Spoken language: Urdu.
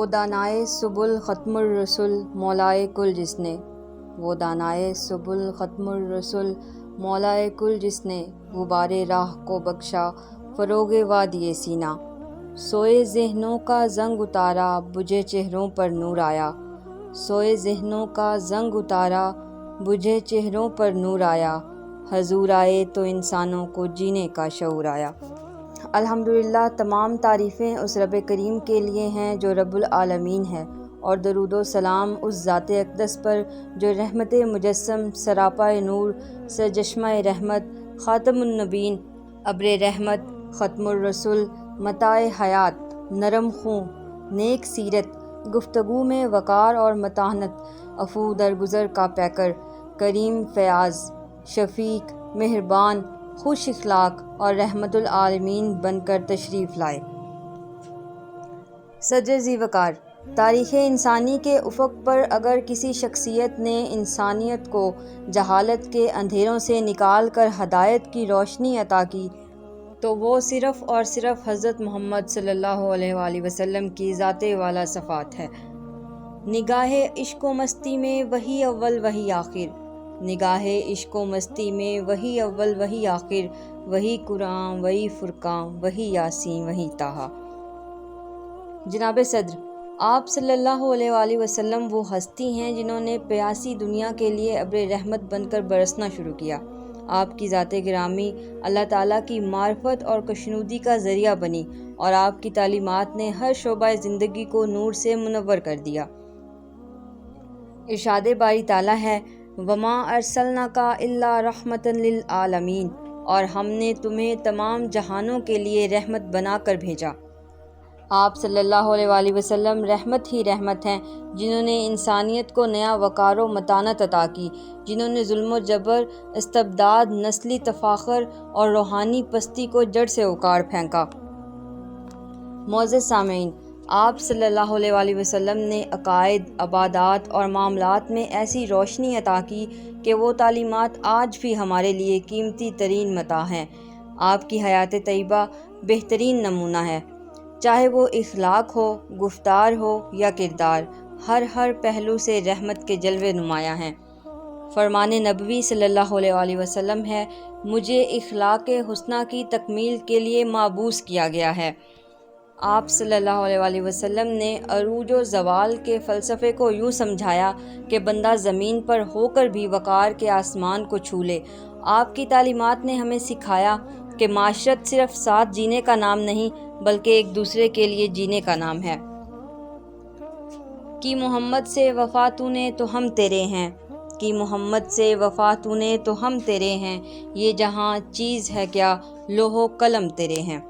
وہ دانائے سبل ختم الرسل مولائے کل جس نے، وہ دانائے سبل ختم الرسل مولائے کل جس نے، غبار راہ کو بخشا فروغ وادی سینا۔ سوئے ذہنوں کا زنگ اتارا بجھے چہروں پر نور آیا، سوئے ذہنوں کا زنگ اتارا بجھے چہروں پر نور آیا، حضور آئے تو انسانوں کو جینے کا شعور آیا۔ الحمدللہ، تمام تعریفیں اس رب کریم کے لیے ہیں جو رب العالمین ہے، اور درود و سلام اس ذات اقدس پر جو رحمت مجسم، سراپا نور، سرچشمہ رحمت، خاتم النبیین، ابر رحمت، ختم الرسل، متاع حیات، نرم خوں، نیک سیرت، گفتگو میں وقار اور متانت، عفو درگزر کا پیکر، کریم فیاض، شفیق، مہربان، خوش اخلاق اور رحمت العالمین بن کر تشریف لائے۔ صدر ذی وقار، تاریخ انسانی کے افق پر اگر کسی شخصیت نے انسانیت کو جہالت کے اندھیروں سے نکال کر ہدایت کی روشنی عطا کی تو وہ صرف اور صرف حضرت محمد صلی اللہ علیہ وآلہ وسلم کی ذات والا صفات ہے۔ نگاہ عشق و مستی میں وہی اول وہی آخر، نگاہ عشق و مستی میں وہی اول وہی آخر، وہی قرآن وہی فرقان وہی یاسین وہی طٰہٰ۔ جناب صدر، آپ صلی اللہ علیہ وآلہ وسلم وہ ہستی ہیں جنہوں نے پیاسی دنیا کے لیے ابر رحمت بن کر برسنا شروع کیا۔ آپ کی ذات گرامی اللہ تعالیٰ کی معرفت اور کشنودی کا ذریعہ بنی، اور آپ کی تعلیمات نے ہر شعبہ زندگی کو نور سے منور کر دیا۔ ارشاد باری تعالیٰ ہے، وَمَا أَرْسَلْنَاكَ إِلَّا رَحْمَةً لِّلْعَالَمِينَ، اور ہم نے تمہیں تمام جہانوں کے لیے رحمت بنا کر بھیجا۔ آپ صلی اللہ علیہ وآلہ وسلم رحمت ہی رحمت ہیں، جنہوں نے انسانیت کو نیا وقار و متانت عطا کی، جنہوں نے ظلم و جبر، استبداد، نسلی تفاخر اور روحانی پستی کو جڑ سے اکھاڑ پھینکا۔ معزز سامعین، آپ صلی اللہ علیہ وآلہ وسلم نے عقائد، عبادات اور معاملات میں ایسی روشنی عطا کی کہ وہ تعلیمات آج بھی ہمارے لیے قیمتی ترین متاع ہیں۔ آپ کی حیات طیبہ بہترین نمونہ ہے، چاہے وہ اخلاق ہو، گفتار ہو یا کردار، ہر پہلو سے رحمت کے جلوے نمایاں ہیں۔ فرمان نبوی صلی اللہ علیہ وآلہ وسلم ہے، مجھے اخلاق حسنہ کی تکمیل کے لیے مابعوث کیا گیا ہے۔ آپ صلی اللہ علیہ وآلہ وسلم نے عروج و زوال کے فلسفے کو یوں سمجھایا کہ بندہ زمین پر ہو کر بھی وقار کے آسمان کو چھو لے۔ آپ کی تعلیمات نے ہمیں سکھایا کہ معاشرت صرف ساتھ جینے کا نام نہیں بلکہ ایک دوسرے کے لیے جینے کا نام ہے۔ کہ محمد سے وفا تو نے تو ہم تیرے ہیں، کہ محمد سے وفا تو نے تو ہم تیرے ہیں، یہ جہاں چیز ہے کیا لوح و قلم تیرے ہیں۔